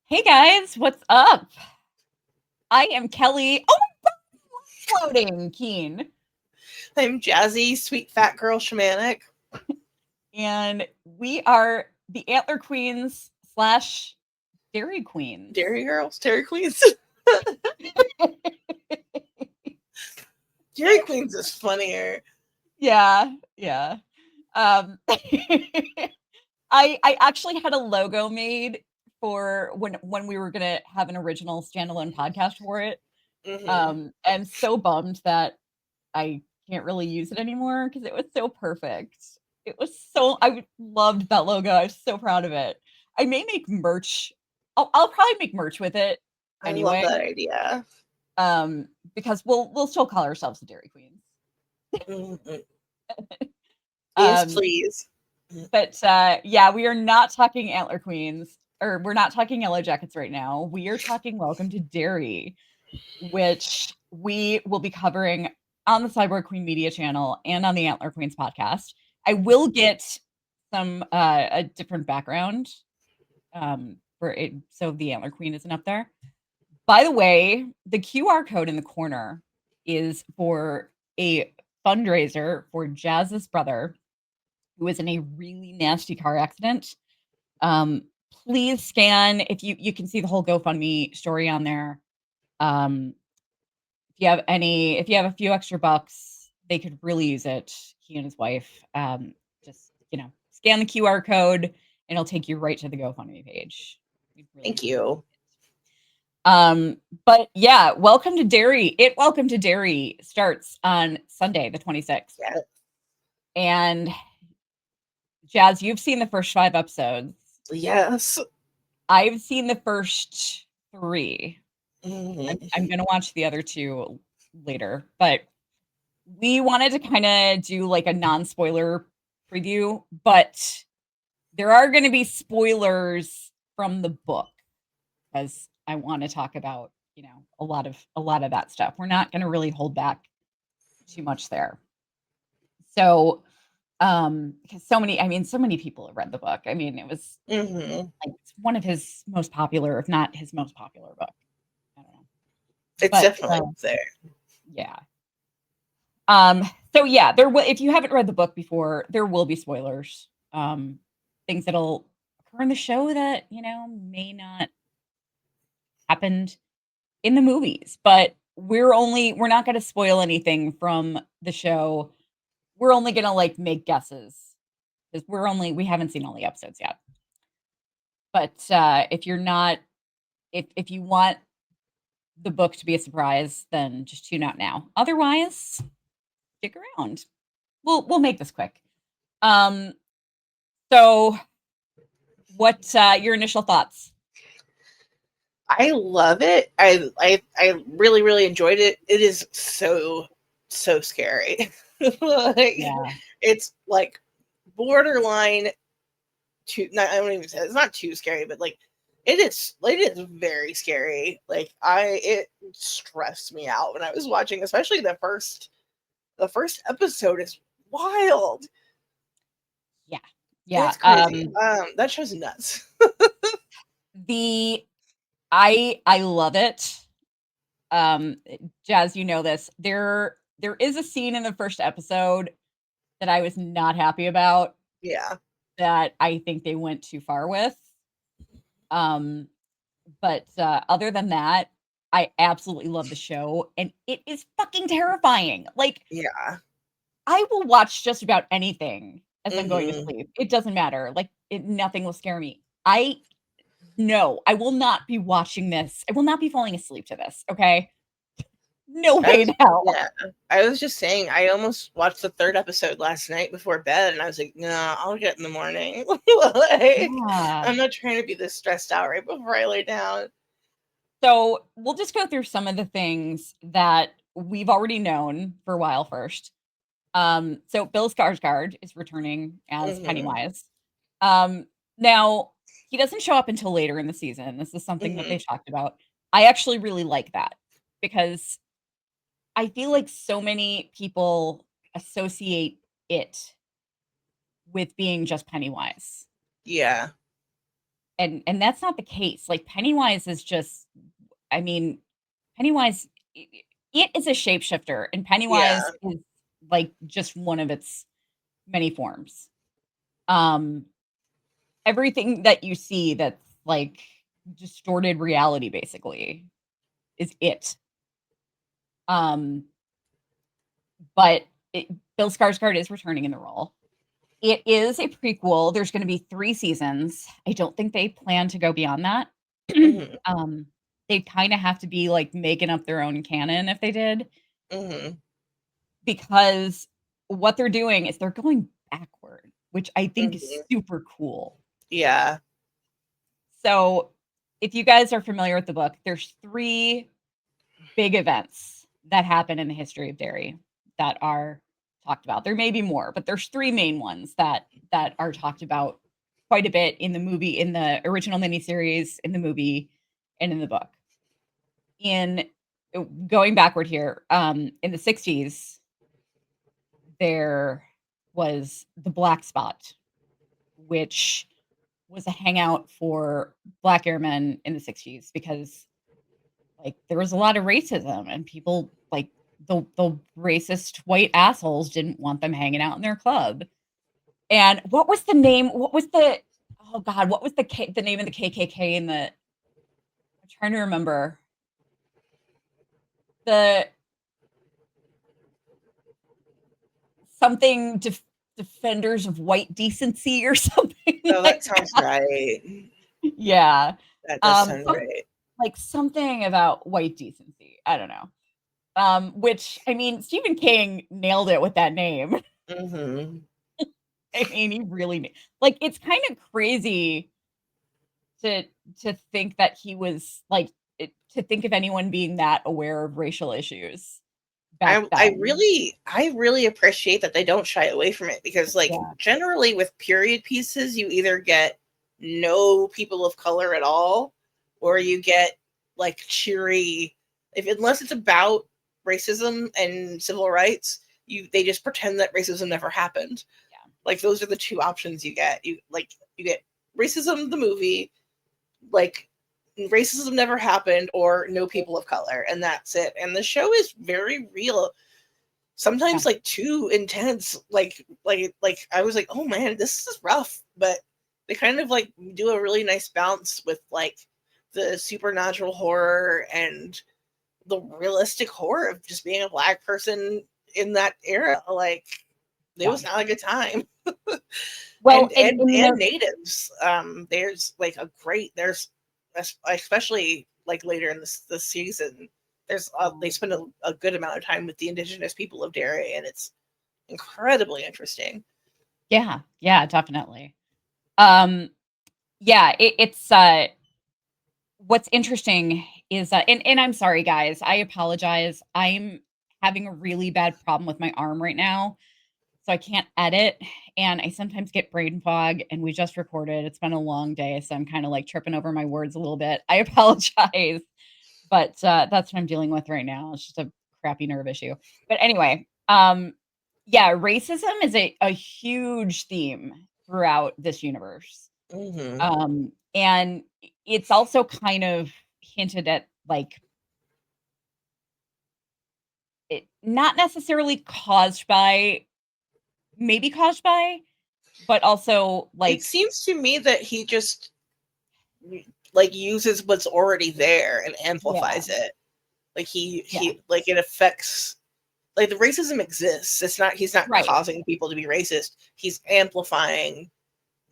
Hey guys, what's up? I am Kelly. Oh my god, floating Keen. I'm Jazzy, sweet fat girl shamanic. And we are the Antler Queens slash Dairy Queens. Dairy girls, Dairy Queens. Dairy Queens is funnier. Yeah. I actually had a logo made for when we were gonna have an original standalone podcast for it. I'm so bummed that I can't really use it anymore because it was so perfect. I loved that logo. I was so proud of it. I may make merch. I'll probably make merch with it I love anyway. that idea. Because we'll still call ourselves the Dairy Queens. Mhm. Yes, please. But yeah, we are not talking Antler Queens, or we're not talking Yellow Jackets right now. We are talking Welcome to Derry, which we will be covering on the Cyborg Queen Media channel and on the Antler Queens podcast. I will get some a different background for it, so the Antler Queen isn't up there. By the way, the QR code in the corner is for a fundraiser for Jazz's brother, who was in a really nasty car accident. Um, Please scan if you can see the whole GoFundMe story on there. If you have a few extra bucks, they could really use it. He and his wife. Just scan the QR code and it'll take you right to the GoFundMe page. We'd really Thank you. But yeah, Welcome to Derry. Welcome to Derry starts on Sunday, the 26th. Yeah. And Jazz, you've seen the first 5 episodes. Yes. I've seen the first 3. Mhm. I'm gonna watch the other 2 later, but we wanted to kind of do like a non-spoiler preview, but there are going to be spoilers from the book because I want to talk about, a lot of that stuff. We're not going to really hold back too much there. So, because so many people have read the book. I mean, it was Mhm. like it's one of his most popular, if not his most popular book. I don't know. It's But definitely up there. yeah. So yeah, there will if you haven't read the book before, there will be spoilers. Things that'll occur in the show that, may not happened in the movies, but we're not gonna spoil anything from the show. We're only gonna like make guesses because we haven't seen all the episodes yet. But if you're not if you want the book to be a surprise, then just tune out now. Otherwise, stick around. We'll make this quick. Um, so what your initial thoughts? I love it. I really really enjoyed it. It is so scary. Like, Yeah. it's like borderline too. Not, I don't even say it's not too scary, but like it is very scary. Like it stressed me out when I was watching, especially the first episode is wild. Yeah. Yeah. It's crazy. That show's nuts. The I love it. Jazz, you know this. There is a scene in the first episode that I was not happy about Yeah. that I think they went too far with. Um, but other than that, I absolutely love the show and it is fucking terrifying. Like Yeah. I will watch just about anything as I'm going to Hmm. sleep. It doesn't matter. Like nothing will scare me. No, I will not be watching this. I will not be falling asleep to this. Okay. No I way was in hell. yeah. I was just saying I almost watched the third episode last night before bed and I was like, nah, I'll get in the morning. Like, Yeah. I'm not trying to be this stressed out right before I lay down. So we'll just go through some of the things that we've already known for a while first. So Bill Skarsgård is returning as Hmm. Pennywise. Um, Now he doesn't show up until later in the season. This is something that Hmm. they talked about. I actually really like that because I feel like so many people associate it with being just Pennywise. Yeah. and that's not the case. Like, Pennywise is just, I mean, Pennywise, it is a shapeshifter, and Yeah. Pennywise is, like, just one of its many forms. Um, Everything that you see that's, like, distorted reality, basically, is it. Um, but it Bill Skarsgård is returning in the role. It is a prequel. There's gonna be 3 seasons. I don't think they plan to go beyond that. Mhm. Um, they kinda have to be, like, making up their own canon if they did, Mhm. because what they're doing is they're going backward, which I think is Mhm. super cool. Yeah. So, if you guys are familiar with the book, there's 3 big events that happen in the history of Derry that are talked about. There may be more, but there's 3 main ones that are talked about quite a bit in the movie, in the original miniseries, in the movie, and in the book. In Going backward here, in the 60s, there was the Black Spot, which was a hangout for Black airmen in the 60s because, like, there was a lot of racism and people, like, the racist white assholes didn't want them hanging out in their club. And what was the oh god, what was the name of the KKK in the I'm trying to remember. The something defenders of white decency or something Oh, that like sounds that. right. Yeah. That does sound right. Something about white decency. I don't know. Which, I mean, Stephen King nailed it with that name. Mhm. I mean, he really like, it's kind of crazy to think that he was like to think of anyone being that aware of racial issues back then. I really appreciate that they don't shy away from it because like Yeah. generally with period pieces you either get no people of color at all or you get like cheery if unless it's about racism and civil rights you they just pretend that racism never happened. Yeah. Like those are the two options you get. You get racism the movie like racism never happened or no people of color and that's it. And the show is very real Yeah. sometimes like too intense like I was like oh man this is rough but they kind of like do a really nice balance with like the supernatural horror and the realistic horror of just being a black person in that era like it Yeah. was not a good time Well, and you and know, natives there's like a great there's especially like later in this season there's they spend a good amount of time with the indigenous people of Derry and it's incredibly interesting. yeah, yeah, definitely. Um, yeah, it's what's interesting is and I'm sorry guys, I apologize. I'm having a really bad problem with my arm right now. So I can't edit and I sometimes get brain fog and we just recorded. It's been a long day, so I'm kind of like tripping over my words a little bit. I apologize, but that's what I'm dealing with right now. It's just a crappy nerve issue. But anyway, yeah, racism is a huge theme throughout this universe. Hmm. And it's also kind of hinted at, like, it not necessarily caused by, maybe caused by, but also It like, seems to me that he just like uses what's already there and yeah, amplifies it. Like yeah, he like it affects like the racism exists. It's not he's not right, causing people to be racist. He's amplifying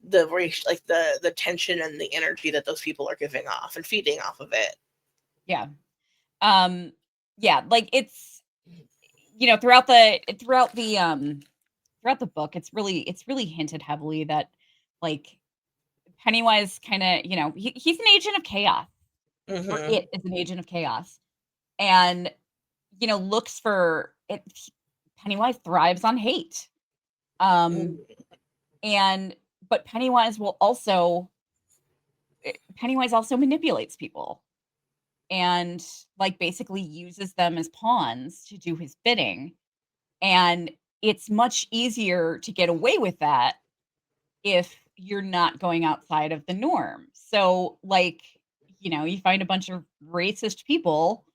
the race like the tension and the energy that those people are giving off and feeding off of it. yeah, um, yeah, like it's, you know, throughout the book, it's really hinted heavily that, like, Pennywise kinda, you know, he's an agent of chaos, or Hmm. it is an agent of chaos, and, you know, looks for it. Pennywise thrives on hate, um, and but Pennywise also manipulates people and, like, basically uses them as pawns to do his bidding, and it's much easier to get away with that if you're not going outside of the norm. So, like, you find a bunch of racist people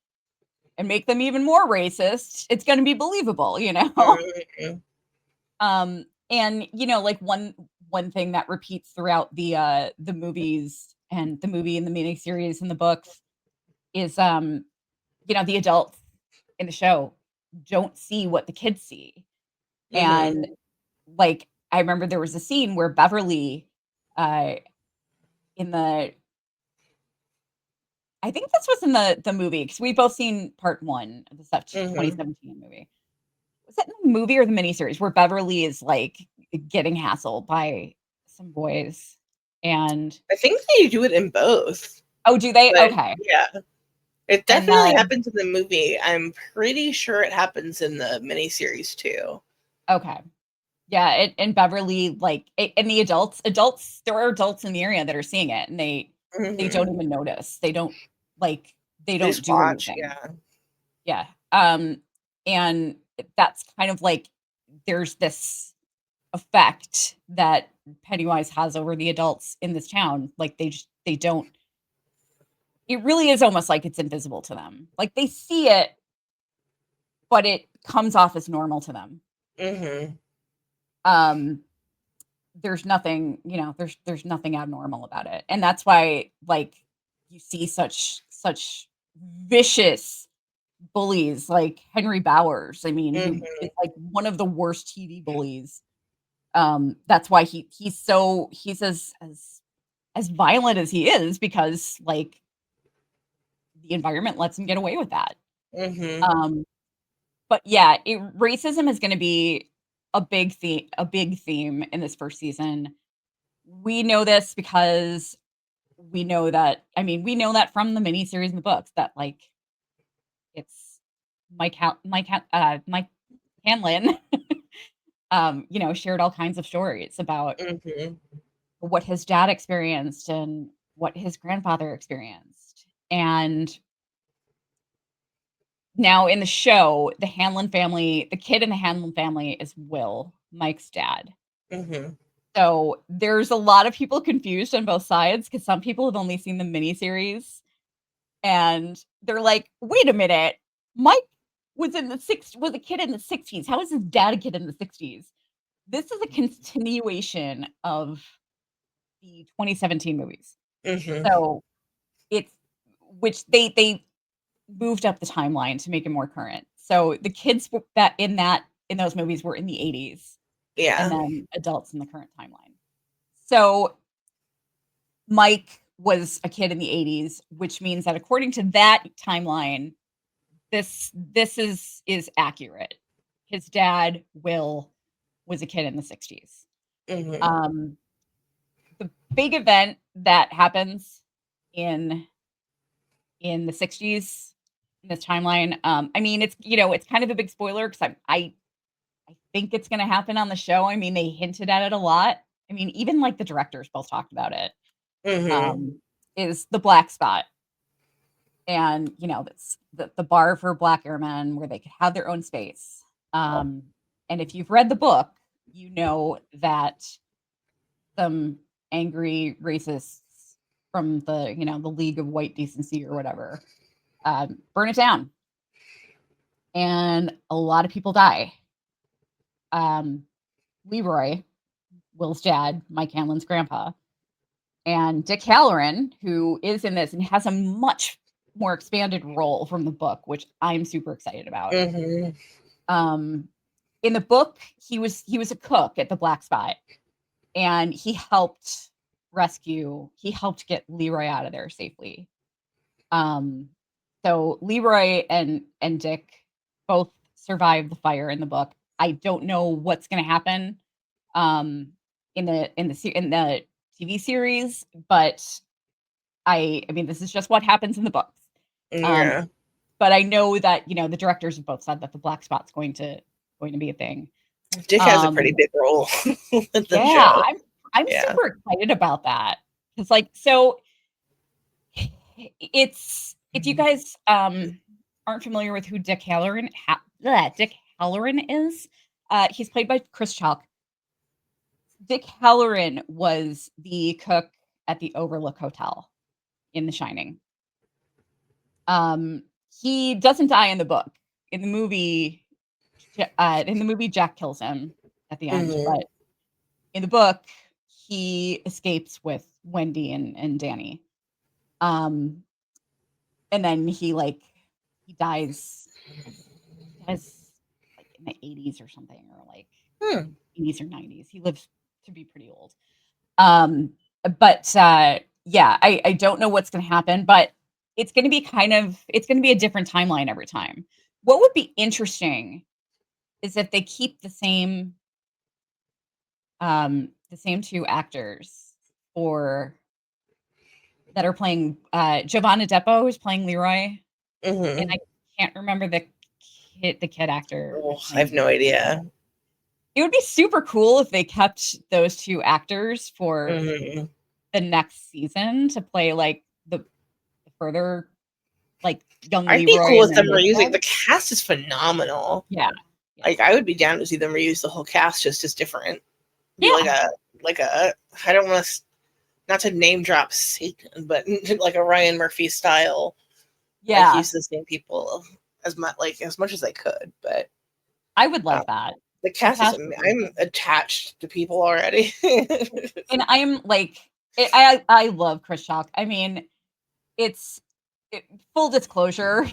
and make them even more racist, it's gonna be believable. Mhm. And, like, one thing that repeats throughout the movies and the movie and the miniseries and the books is, the adults in the show don't see what the kids see. Mhm. And, like, I remember there was a scene where Beverly, uh, in the I think this was in the movie because we both seen part 1 of the stuff Mhm. 2017 movie. Was it in the movie or the miniseries where Beverly is, like, getting hassled by some boys? And I think they do it in both, oh, do they? but Okay. yeah, it And definitely happens in the movie. I'm pretty sure it happens in the miniseries too. okay. Yeah, and Beverly, like, and the adults, there are adults in the area that are seeing it, and they Mhm. don't even notice. They don't, like, they They don't just do watch, anything. yeah. Yeah. And that's kind of like there's this effect that Pennywise has over the adults in this town. Like, they don't it really is almost like it's invisible to them. Like, they see it, but it comes off as normal to them. Mhm. Um, there's nothing, there's nothing abnormal about it. And that's why, like, you see such vicious bullies like Henry Bowers. I mean, who Mhm. is like one of the worst TV bullies. That's why he's as violent as he is because, like, the environment lets him get away with that. Mhm. Um, but yeah, racism is going to be a big theme in this first season. We know this because we know that from the miniseries and the books that, like, it's Mike Hanlon, shared all kinds of stories about Mhm. what his dad experienced and what his grandfather experienced. And now in the show, the kid in the Hanlon family is Will, Mike's dad. Mhm. So there's a lot of people confused on both sides because some people have only seen the miniseries and they're like, wait a minute, Mike was a kid in the 60s. How is his dad a kid in the 60s? This is a continuation of the 2017 movies. Mhm. So it's which they moved up the timeline to make it more current. So the kids that in those movies were in the 80s and Yeah. then adults in the current timeline. So Mike was a kid in the 80s, which means that according to that timeline, this is accurate. His dad, Will, was a kid in the 60s. Mhm. Um, the big event that happens in the 60s in this timeline, it's kind of a big spoiler because I think it's gonna happen on the show. I mean, they hinted at it a lot. I mean, even, like, the directors both talked about it, Mhm. is the black spot. And, that's the bar for black airmen where they could have their own space. Um, and if you've read the book, you know that some angry racists from the League of White Decency or whatever, burn it down, and a lot of people die. Um, Leroy, Will's dad, Mike Hanlon's grandpa, and Dick Halloran, who is in this and has a much more expanded role from the book, which I'm super excited about. Mhm. Um, in the book, he was a cook at the Black Spot, and he helped get Leroy out of there safely. Um, so Leroy and Dick both survived the fire in the book. I don't know what's going to happen um, in the TV series, but I mean this is just what happens in the books. Um, Yeah. but I know that the directors have both said that the black spot's going to be a thing. Dick has a pretty Um, big role in the yeah, show. I'm Yeah. super excited about that. It's like so it's if you guys aren't familiar with who Dick Halloran is, he's played by Chris Chalk. Dick Halloran was the cook at the Overlook Hotel in The Shining. He doesn't die in the book. In the movie, Jack kills him at the end, Mhm. but in the book, he escapes with Wendy and Danny. And then he dies. He dies like in the 80s or something, or like Hmm. 80s or 90s. He lives to be pretty old. But yeah, I don't know what's gonna happen, but it's gonna be a different timeline every time. What would be interesting is if they keep the same 2 actors for that are playing, Giovanna Depo is playing Leroy, and Mhm. I can't remember the kid actor Oh, who's I have playing no idea. it would be super cool if they kept those 2 actors for Mhm. the next season to play, like, the further, like, young I'd be Leroy cool and with then them his reusing. dad. The cast is phenomenal. Yeah, yeah. Like, I would be down to see them reuse the whole cast just as different. Be Yeah, like a I don't want to, not to name drop Satan, but like a Ryan Murphy style, like yeah, use the same people as much as I could. But I would uh, like that. the The cast is cast is really I'm good. attached to people already. And I'm like I love Chris Chalk. I mean, it's full disclosure,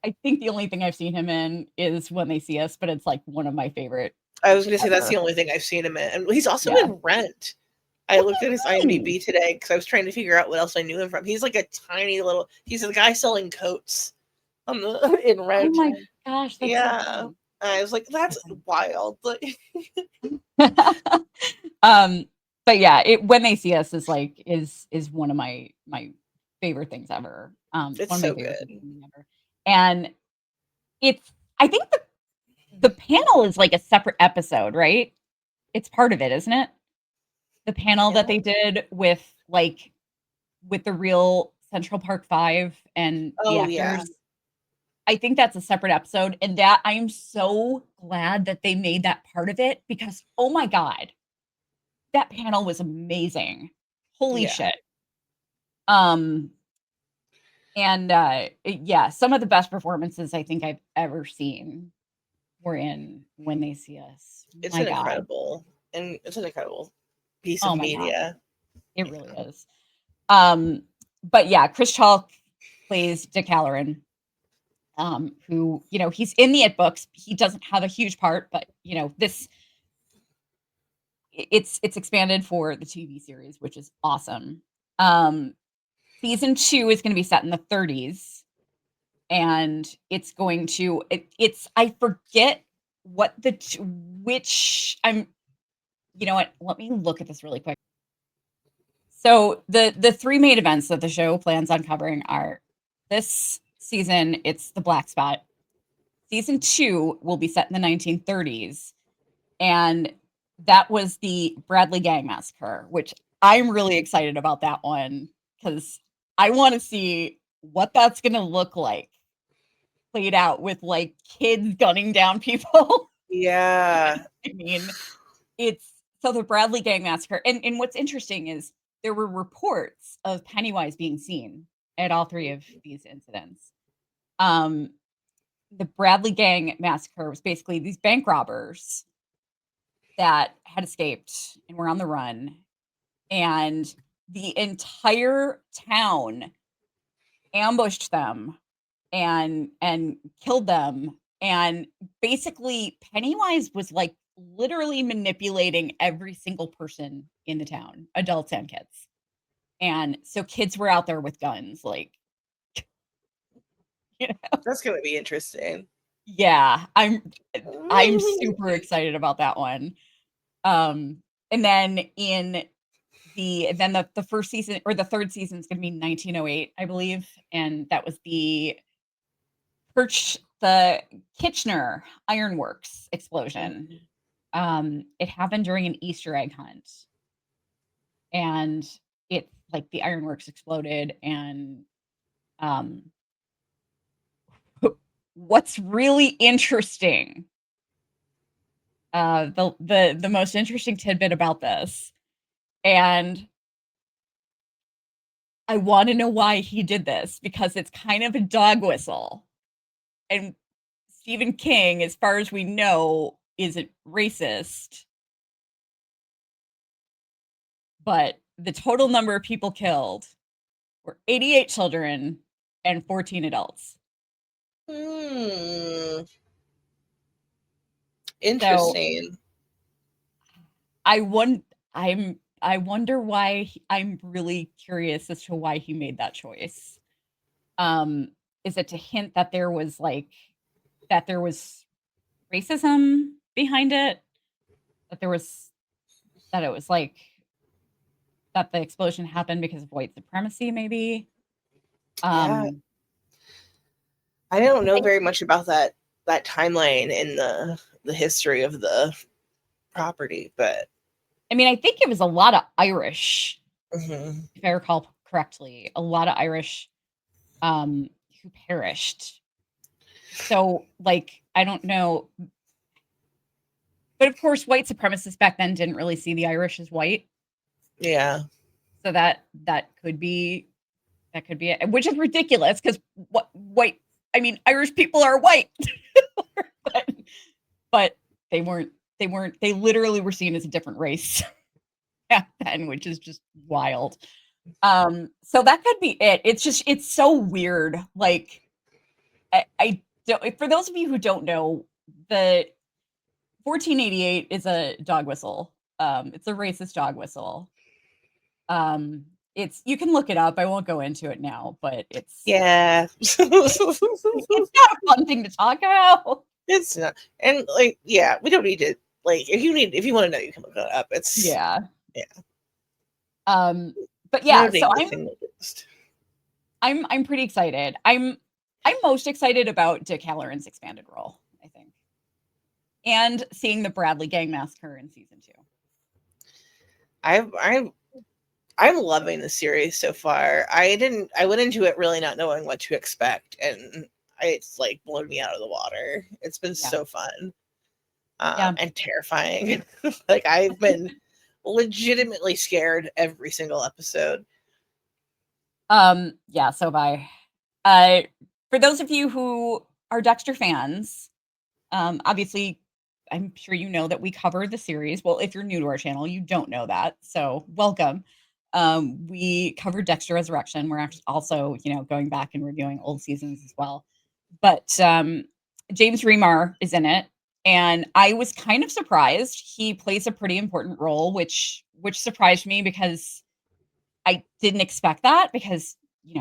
I think the only thing I've seen him in is When They See Us, but it's, like, one of my favorite I was things gonna say that's ever. the only thing I've seen him in, and he's also Yeah. in Rent. I What looked at his do you mean? IMDb today because I was trying to figure out what else I knew him from. He's like a tiny little. He's a guy selling coats on the in Oh Rent. my gosh, that's so Yeah, funny. I was like, that's That's wild. Like, funny. Um, but yeah, When They See Us is one of my favorite things ever. It's it's one of my so favorite things good. ever. And it's I think the panel is like a separate episode, right? It's part of it, isn't it? The panel that they Panel? did with the real Central Park 5 and the Oh yeah, actors. I think that's a separate episode, and that I am so glad that they made that part of it because, oh my god, that panel was amazing. Holy yeah. shit. Um, and, yeah, some of the best performances I think I've ever seen were in When They See Us. It's My an god. incredible piece of Oh my god. media. It really is. Um, but yeah, Chris Chalk plays Dick Halloran. Who, he's in the It books. He doesn't have a huge part, but it's expanded for the TV series, which is awesome. Um, season 2 is going to be set in the 30s, and it's I forget what which I'm. You know what? Let me look at this really quick. So the 3 main events that the show plans on covering are this season. It's the Black Spot. Season 2 will be set in the 1930s, and that was the Bradley Gang Massacre, which I'm really excited about that one because I wanna see what that's gonna look like played out with, like, kids gunning down people. Yeah, I mean, it's so the Bradley Gang Massacre and what's interesting is there were reports of Pennywise being seen at all 3 of these incidents. Um, the Bradley Gang Massacre was basically these bank robbers that had escaped and were on the run, and the entire town ambushed them and killed them, and basically Pennywise was, like, literally manipulating every single person in the town, adults and kids, and so kids were out there with guns, like, you know that's gonna be interesting. Yeah, I'm super excited about that one. And then the first season or the 3rd season is gonna be 1908, I believe, and that was the Kitchener Ironworks explosion. It happened during an Easter egg hunt, and the ironworks exploded, and, um, what's really interesting The most interesting tidbit about this, and I want to know why he did this because it's kind of a dog whistle. And Stephen King, as far as we know, isn't racist, but the total number of people killed were 88 children and 14 adults. Hmm. So Interesting. I won I wonder why I'm really curious as to why he made that choice. Um, is it to hint that there was racism behind it? That there was that it was like that the explosion happened because of white supremacy, maybe? Yeah, Um, I don't 'Cause know very much about that timeline in the history of the property, but I mean, I think it was a lot of Irish, mhm. if I recall correctly, a lot of Irish, who perished. So, like, I don't know, but of course, white supremacists back then didn't really see the Irish as white, Yeah, so that could be it, which is ridiculous because what white I mean, Irish people are white, but but they literally were seen as a different race back then, which is just wild. So that could be it. It's so weird. Like I don't for those of you who don't know, the 1488 is a dog whistle. It's a racist dog whistle. Um, it's you can look it up. I won't go into it now, but yeah. it's not a fun thing to talk about. It's not, and like, yeah, we don't need to like. If you want to know, you can look it up. It's Yeah. yeah, Um, but no yeah, so need to I'm think the list. I'm pretty excited. I'm most excited about Dick Halloran's expanded role, I think. And seeing the Bradley Gang Massacre in season 2. I'm I'm loving the series so far. I went into it really not knowing what to expect, and it's like blown me out of the water. It's been Yeah. so fun, Yeah. and terrifying. Like I've been legitimately scared every single episode. Yeah, so have I. Uh, for those of you who are Dexter fans, obviously, I'm sure you know that we cover the series. Well, if you're new to our channel, you don't know that, so welcome. We covered Dexter Resurrection. We're also, going back and reviewing old seasons as well. But James Remar is in it, and I was kind of surprised. He plays a pretty important role, which surprised me because I didn't expect that because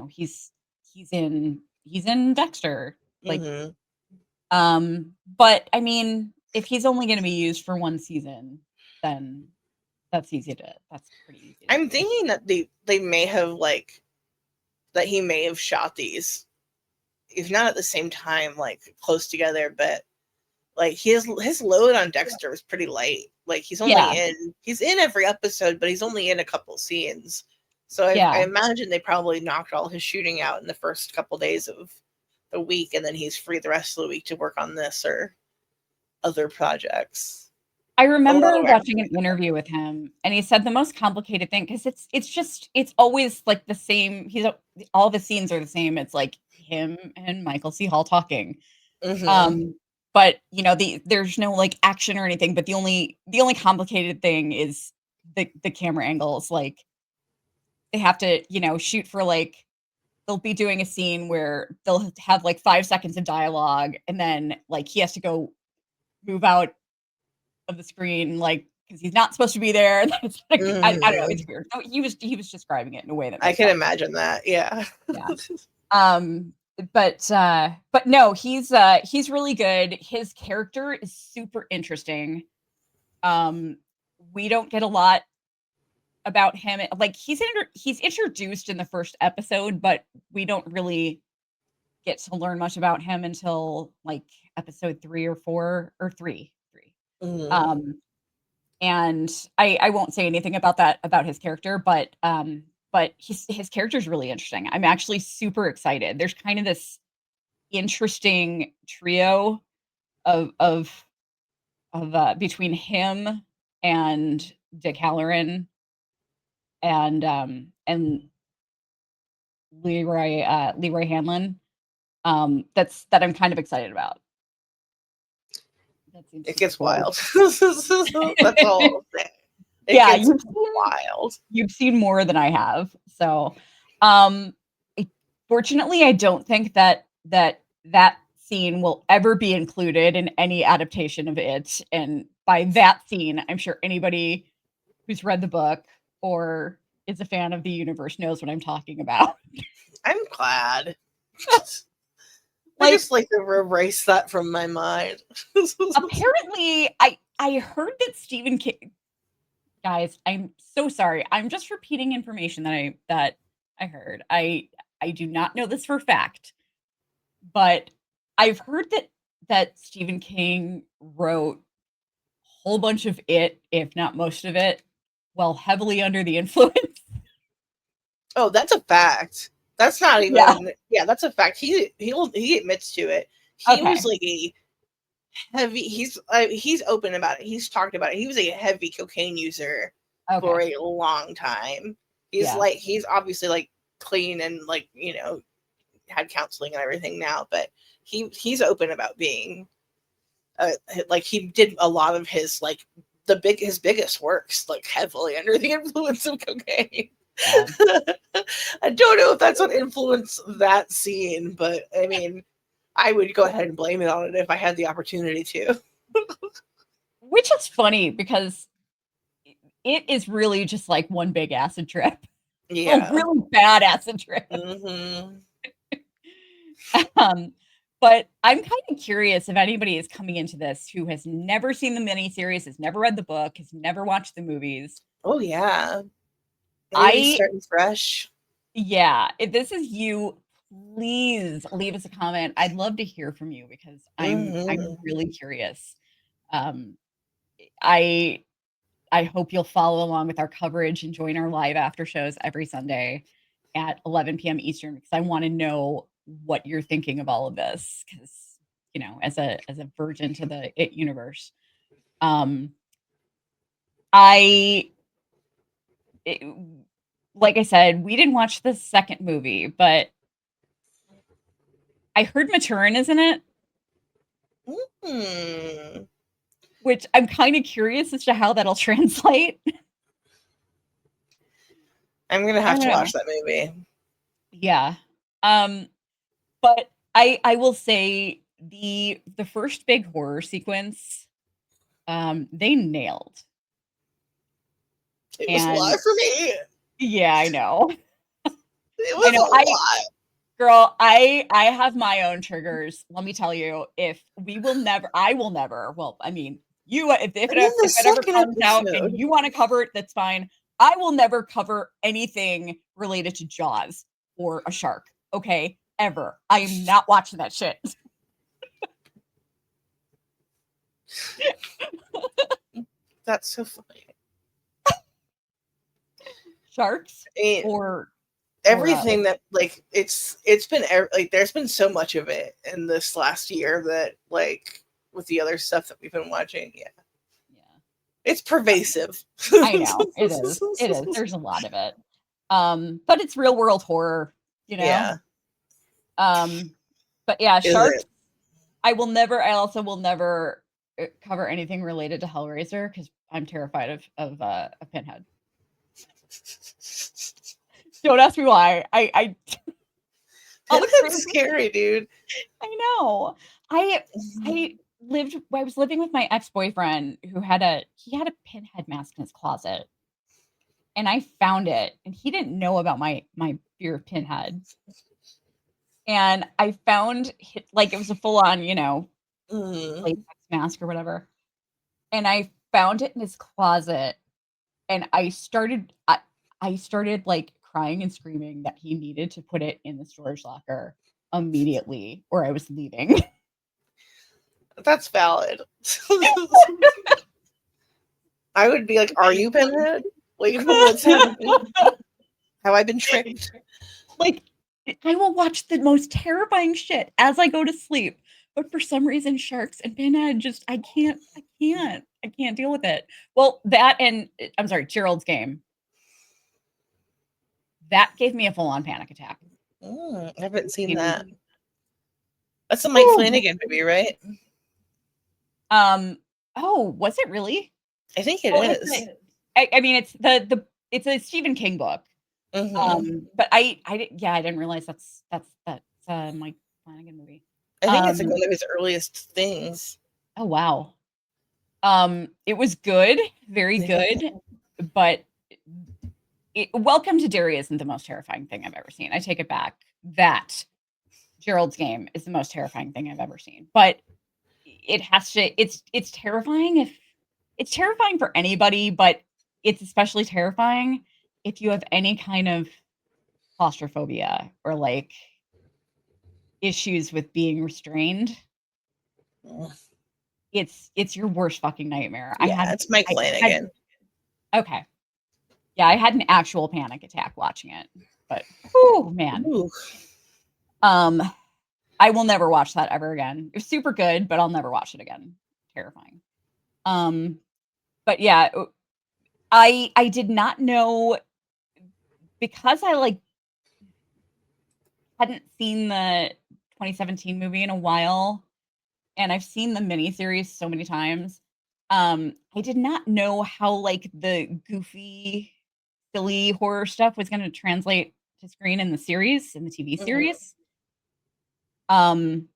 he's in Dexter. Like, Hmm. but I mean, if he's only gonna be used for 1 season, then that's pretty easy to I'm do. thinking that they may have like that he may have shot these, if not at the same time, like close together, but like his load on Dexter is pretty light. Like Yeah, he's in every episode, but he's only in a couple scenes. So I yeah. imagine they probably knocked all his shooting out in the first couple days of the week, and then he's free the rest of the week to work on this or other projects. I Although remember I watching an interview with him, and he said the most complicated thing because it's always, like, the same all the scenes are the same, it's, like, him and Michael C. Hall talking. mm-hmm. Um, but, there's no, like, action or anything, but the only complicated thing is the camera angles, like, they have to, shoot for, like they'll be doing a scene where they'll have, like, 5 seconds of dialogue, and then, like, he has to go move out of the screen, like, because he's not supposed to be there, and then it's like I don't know, it's Mm-hmm. weird. So he was describing it in a way that I made can sense. imagine that. Yeah. Yeah. But no, he's really good. His character is super interesting. Um, we don't get a lot about him. Like he's introduced in the first episode, but we don't really get to learn much about him until like episode 3 or 4 or 3. 3. Mm-hmm. Um, and I won't say anything about that about his character, but his character is really interesting. I'm actually super excited. There's kind of this interesting trio of between him and Dick Halloran and Leroy Hanlon. That I'm kind of excited about. That seems It gets cool. wild. That's all I'm saying. It Yeah, gets wild. You've seen more than I have. So, fortunately, I don't think that scene will ever be included in any adaptation of it. And by that scene, I'm sure anybody who's read the book or is a fan of the universe knows what I'm talking about. I'm glad. I Like, just like to erase that from my mind. apparently, I heard that Stephen King. Guys, I'm so sorry. I'm just repeating information that I heard. I do not know this for a fact, but I've heard that Stephen King wrote a whole bunch of it, if not most of it, while heavily under the influence. Oh, that's a fact. That's not even. Yeah, that's a fact. He admits to it. He was like a heavy. He's open about it. He's talked about it. He was a heavy cocaine user for a long time. He's obviously like clean and like had counseling and everything now, but he's open about being like he did a lot of his like his biggest works like heavily under the influence of cocaine. Yeah. I don't know if that's what influenced that scene, but I mean, I would go ahead and blame it on it if I had the opportunity to. Which is funny because it is really just like one big acid trip. Yeah. A really bad acid trip. Mm-hmm. But I'm kind of curious if anybody is coming into this who has never seen the miniseries, has never read the book, has never watched the movies. Oh yeah. Maybe starting fresh. Yeah. If this is you, please leave us a comment. I'd love to hear from you because I'm really curious. I hope you'll follow along with our coverage and join our live after shows every Sunday at 11 p.m. Eastern because I want to know what you're thinking of all of this because as a virgin to the It universe, like I said, we didn't watch the second movie, but I heard Maturin is in it. Which I'm kind of curious as to how that'll translate. I'm gonna have to watch that movie. Yeah. But I will say the first big horror sequence, they nailed. It was a lot for me. Yeah, I know. It was a lot. Girl, I have my own triggers. Let me tell you, I will never. Well, I mean, if it ever comes out and you want to cover it, that's fine. I will never cover anything related to Jaws or a shark. Okay, ever. I am not watching that shit. That's so funny. Sharks or everything that like it's been like there's been so much of it in this last year that like with the other stuff that we've been watching. Yeah. It's pervasive. I know. It is. There's a lot of it. But it's real world horror, Yeah. But yeah, sharks. I also will never cover anything related to Hellraiser because I'm terrified of a Pinhead. Don't ask me why. Pinhead's scary, dude. I know. I was living with my ex-boyfriend who had a Pinhead mask in his closet. And I found it, and he didn't know about my fear of Pinhead. And I found like it was a full-on, latex mask or whatever. And I found it in his closet, and I started like crying and screaming that he needed to put it in the storage locker immediately, or I was leaving. That's valid. I would be like, "Are you Pinhead? What's happening? Have I been tricked?" Like, I will watch the most terrifying shit as I go to sleep But for some reason, sharks and Pinhead just I can't deal with it. Well, that and I'm sorry, Gerald's Game. That gave me a full-on panic attack. I haven't seen And that. That's a Mike Whew. Flanagan movie, right? Oh, was it really? I think it Well, is. I mean, it's a Stephen King book. But I didn't realize that's a Mike Flanagan movie. I think it's like one of his earliest things. Oh wow. It was good, very good, but Welcome to Derry isn't the most terrifying thing I've ever seen. I take it back. That Gerald's Game is the most terrifying thing I've ever seen. But it has to it's terrifying if it's terrifying for anybody, but it's especially terrifying if you have any kind of claustrophobia or like issues with being restrained. It's your worst fucking nightmare. Yeah, it's Mike Flanagan. Okay. Yeah, I had an actual panic attack watching it. But oh man. Ooh. I will never watch that ever again. It's super good, but I'll never watch it again. Terrifying. But yeah, I did not know because I like hadn't seen the 2017 movie in a while, and I've seen the miniseries so many times. I did not know how like the goofy, silly horror stuff was going to translate to screen in the series, in the TV series. Because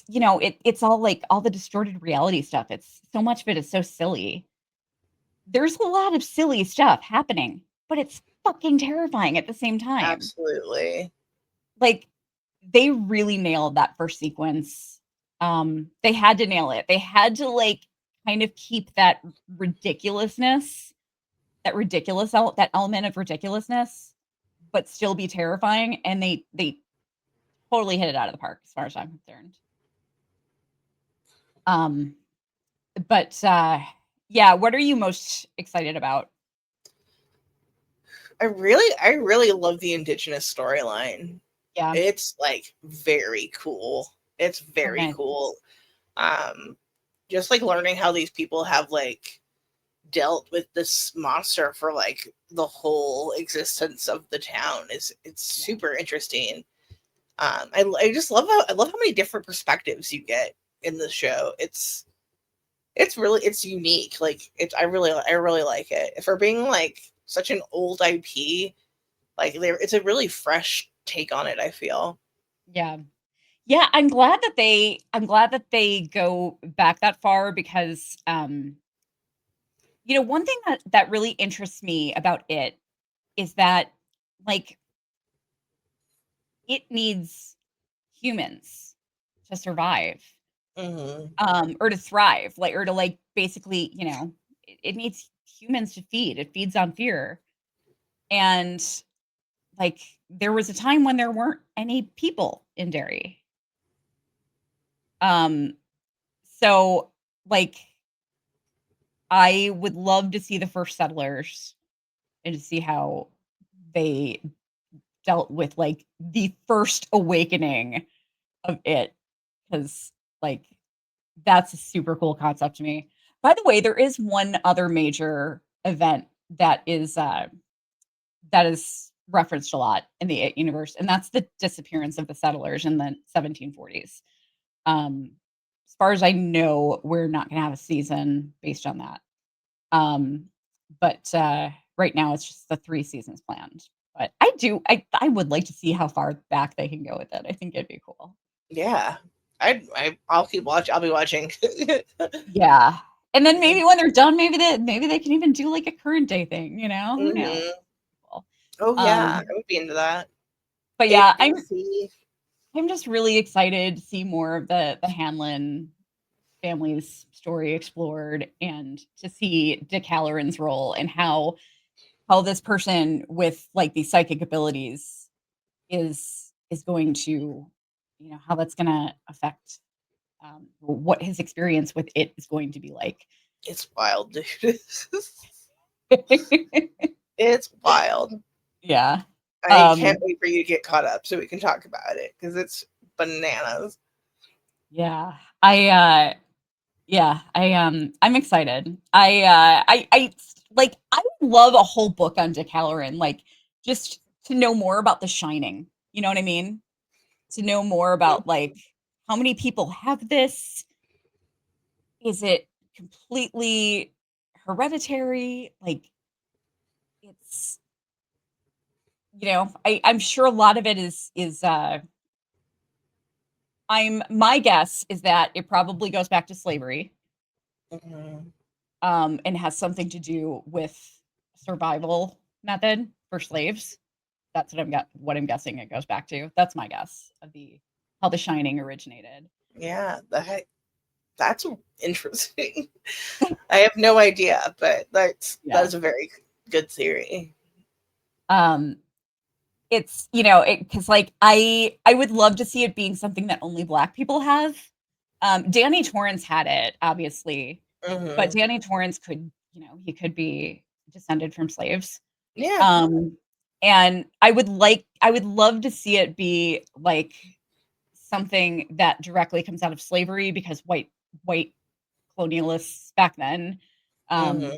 you know it's all like all the distorted reality stuff. It's so much of it is so silly. There's a lot of silly stuff happening, but it's fucking terrifying at the same time. Absolutely. Like, they really nailed that first sequence. They had to nail it. They had to, like, kind of keep that ridiculousness, that element of ridiculousness, but still be terrifying, and they totally hit it out of the park as far as I'm concerned. But, yeah, what are you most excited about? I really love the Indigenous storyline. Yeah. It's like very cool. It's very Okay. cool. Just like learning how these people have like dealt with this monster for like the whole existence of the town it's super interesting. I just love how many different perspectives you get in the show. It's unique. Like I really like it. For being like such an old IP, like it's a really fresh take on it, I feel. Yeah. Yeah, I'm glad that they go back that far because, you know, one thing that really interests me about it is that, like, it needs humans to survive, or to thrive, like, or to, like, basically, you know, it needs humans to feed. It feeds on fear, and, like, there was a time when there weren't any people in Derry. Um, so, like, I would love to see the first settlers and to see how they dealt with, like, the first awakening of it, because like, that's a super cool concept to me. By the way, there is one other major event that is referenced a lot in the It universe, and that's the disappearance of the settlers in the 1740s. As far as I know, we're not gonna have a season based on that. Um, but, right now it's just the 3 seasons planned. But I would like to see how far back they can go with it. I think it'd be cool. Yeah. I'll keep watching. I'll be watching. Yeah. And then maybe when they're done, maybe they can even do, like, a current day thing, you know? Who knows? Cool. Oh yeah, I would be into that. But It yeah, DC. I'm just really excited to see more of the Hanlon family's story explored and to see Dick Halloran's role and how this person with, like, these psychic abilities is going to, you know, how that's gonna affect, what his experience with it is going to be like. It's wild, dude. It's wild. Yeah. I can't wait for you to get caught up so we can talk about it because it's bananas. Yeah. I'm excited. I would love a whole book on Dick Halloran, like, just to know more about The Shining, you know what I mean? To know more about, like, how many people have this? Is it completely hereditary? Like, it's I'm sure a lot of it my guess is that it probably goes back to slavery, Mhm. and has something to do with survival method for slaves. That's what I'm guessing it goes back to. That's my guess of the how The Shining originated. Yeah, that's interesting. I have no idea, but Yeah. that's a very good theory. Um, it's, because, like, I would love to see it being something that only Black people have. Danny Torrance had it, obviously, but Hmm. Danny Torrance could, he could be descended from slaves. Yeah, Um, and I would love to see it be, like, something that directly comes out of slavery because white colonialists back then, hmm um,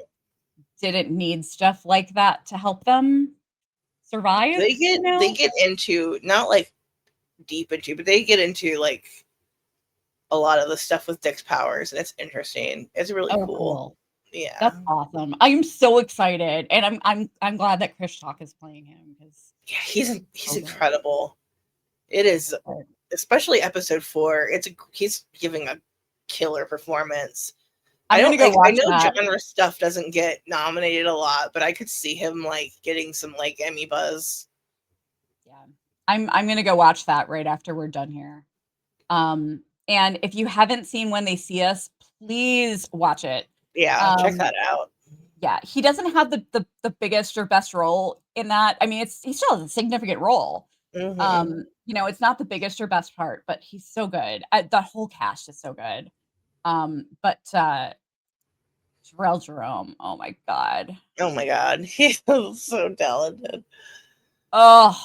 didn't need stuff like that to help them survive, they get into, not like deep into, but they get into like a lot of the stuff with Dick's powers, and it's interesting. It's really Oh, cool. cool. Yeah, That's awesome. I'm so excited, and I'm glad that Chris Talk is playing him because yeah, he's so good. incredible. It is, But especially episode 4. He's giving a killer performance. I I'm don't gonna go like. I watch know that. genre stuff doesn't get nominated a lot, but I could see him like getting some like Emmy buzz. Yeah. I'm gonna go watch that right after we're done here. And if you haven't seen When They See Us, please watch it. Yeah, check Um, that out. yeah, he doesn't have the biggest or best role in that. I mean, he still has a significant role. Hmm. It's not the biggest or best part, but he's so good. The whole cast is so good. But Jarrell Jerome, oh my god. Oh my god, he's so talented. Oh,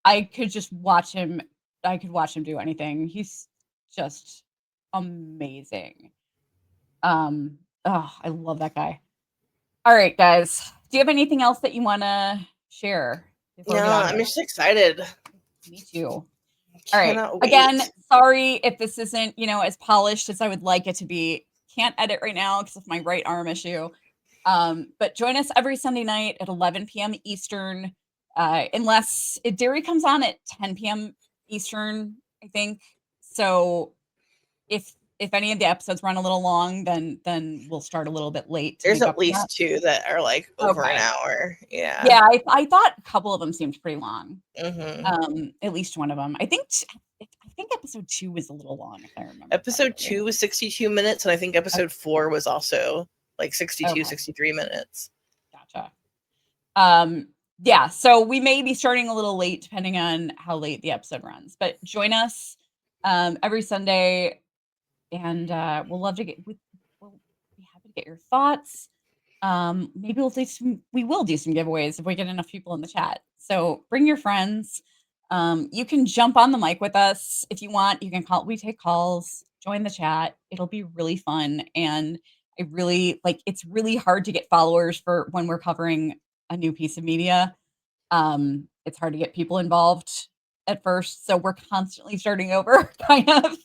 I could just watch him. I could watch him do anything. He's just amazing. I love that guy. All right, guys. Do you have anything else that you want to share before we No, get out of I'm here? just excited. Me too. All right. Cannot Again, wait. sorry if this isn't, as polished as I would like it to be. Can't edit right now because of my right arm issue. But join us every Sunday night at 11 p.m. Eastern, unless Derry comes on at 10 p.m. Eastern, I think. So if any of the episodes run a little long, then we'll start a little bit late to There's make at up for that. least 2 that are like over an Okay. hour. Yeah. Yeah, I thought a couple of them seemed pretty long. Hmm. At least one of them. I think episode 2 was a little long, if I remember Episode correctly. 2 was 62 minutes, and I think episode 4 was also like 62, Okay, 63 minutes. gotcha. Um, yeah, so we may be starting a little late depending on how late the episode runs, but join us every Sunday, and we'll love to we'll be happy to get your thoughts. Maybe we will do some giveaways if we get enough people in the chat. So bring your friends. You can jump on the mic with us if you want. You can call. We take calls. Join the chat. It'll be really fun. And I really like. It's really hard to get followers for when we're covering a new piece of media. It's hard to get people involved at first, so we're constantly starting over, kind of.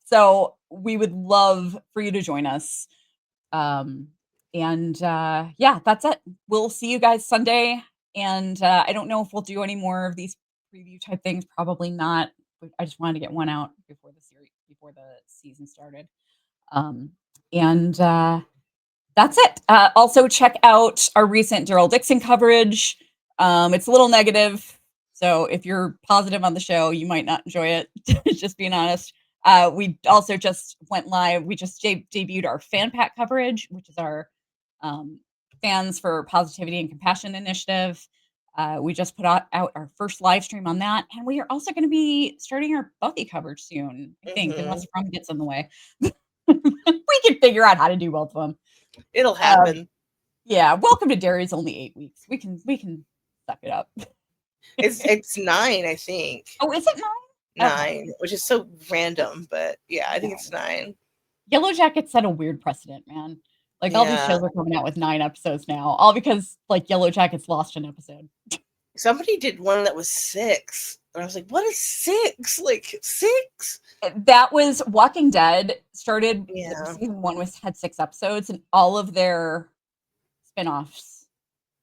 So we would love for you to join us. Um, yeah, that's it. We'll see you guys Sunday. And I don't know if we'll do any more of these preview type things. Probably not. But I just wanted to get one out before the season started. Um, and That's it. Also, check out our recent Daryl Dixon coverage. It's a little negative, so if you're positive on the show, you might not enjoy it. Just being honest. We also just went live. We just debuted our fan pack coverage, which is our um, fans for positivity and compassion initiative. We just put out our first live stream on that, and we are also going to be starting our Buffy coverage soon. I think, Hmm. unless From gets in the way, we can figure out how to do both of them. It'll Um, happen. yeah, Welcome to Derry is only 8 weeks. We can suck it up. It's 9, I think. Oh, is it 9? 9, which is so random, but yeah, I think it's 9. Yellow Jackets set a weird precedent, man. Like all these shows are coming out with 9 episodes now, all because like Yellow Jackets lost an episode. Somebody did one that was 6, and I was like, "What is 6? Like 6?" That was Walking Dead. Started Yeah. season 1 had 6 episodes, and all of their spinoffs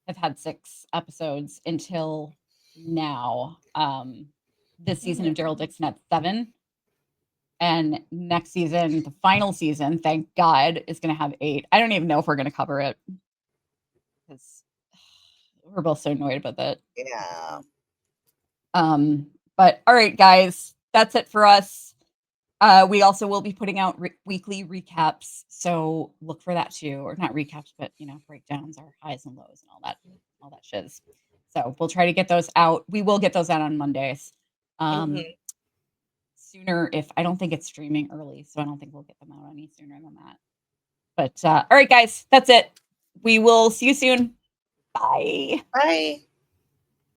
have had 6 episodes until now. This season of Daryl Dixon had 7. And next season, the final season, thank God, is going to have 8. I don't even know if we're going to cover it because we're both so annoyed about that. Yeah. But all right, guys, that's it for us. We also will be putting out weekly recaps, so look for that too, or not recaps, but breakdowns, our highs and lows, and all that shiz. So we'll try to get those out. We will get those out on Mondays. Sooner if I don't think it's streaming early, so I don't think we'll get them out any sooner than that. But all right, guys, that's it. We will see you soon. Bye. Bye.